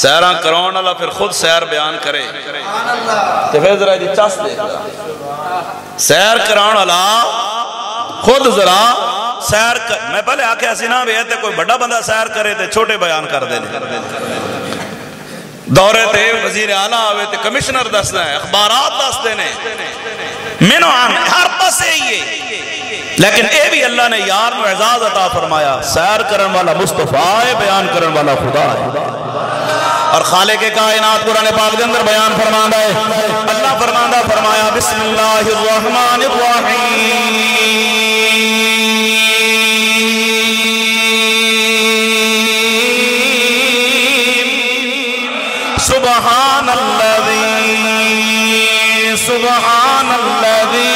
سیران crown اللہ پھر خود سیر بیان کرے تو پھر ذرا جی چاس دے سیر کراؤن اللہ خود ذرا سیر کر میں پہلے آکے ایسی نہ بھی ہے تے کوئی بڑا بندہ سیر کرے تے چھوٹے بیان کر دے دورے تے وزیر اعلیٰ آوے تے کمشنر دستے ہیں اخبارات دستے نے منو عام ہر پسے یہ لیکن اے بھی اللہ نے یار میں اعزاز عطا فرمایا سیر کرن والا مصطفیٰ ہے بیان کرن والا خدا ہے اور خالق کائنات قرآن پاک دے اندر بیان فرماندہ ہے اللہ فرماندہ فرمایا بسم اللہ الرحمن الرحیم سبحان الذی سبحان الذی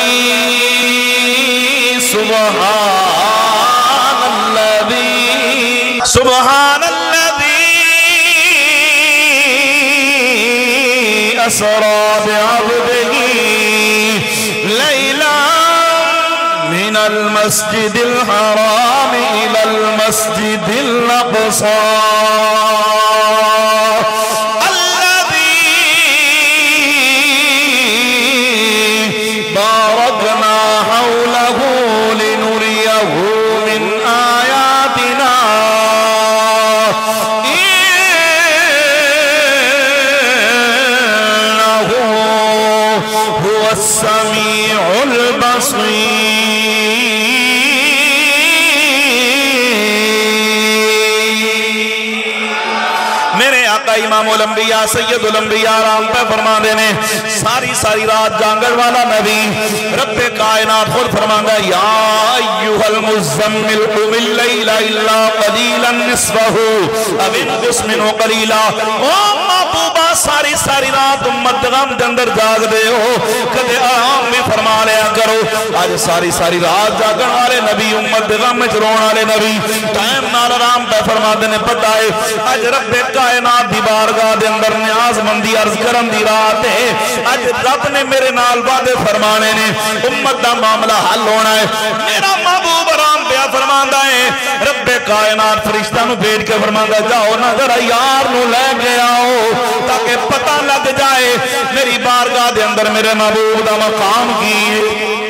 سبحان الذی سبحان أسرى بعبده ليلا من المسجد الحرام إلى المسجد الأقصى الذي باركنا حوله لنريه من آياتنا السميع البصير میرے آقا امام الانبیاء سید الانبیاء رام پہ فرما دینے ساری رات جانگر والا نبی رب کائنات خود فرماندہ یا ایوہ المزمل قم اللیل الا قلیلا نصفہ اب انقص منہ قلیلا او محبوبہ ساری رات امت غم دے اندر جاگ دے ہو کدے آم میں فرما لیا کرو آج ساری رات جاگن والے نبی امت غم میں چرون والے نبی ٹائم نال رام پہ فرما دینے پتہ ہے آج رب کائنات دی بارگاہ دے اندر نیاز مندی عرض کرم دی رات ہے آج رب نے میرے نال وعدے فرمانے نے امت دا معاملہ حل ہونا ہے میرا محبوب رام پہ فرماندہ ہے رب کائنات فرشتہ نو بھیج کے فرماندہ جاؤ نہ ذرا یار نو لے کے آؤ تاکہ پتہ لگ جائے میری بارگاہ دے اندر میرے محبوب دا مقام کی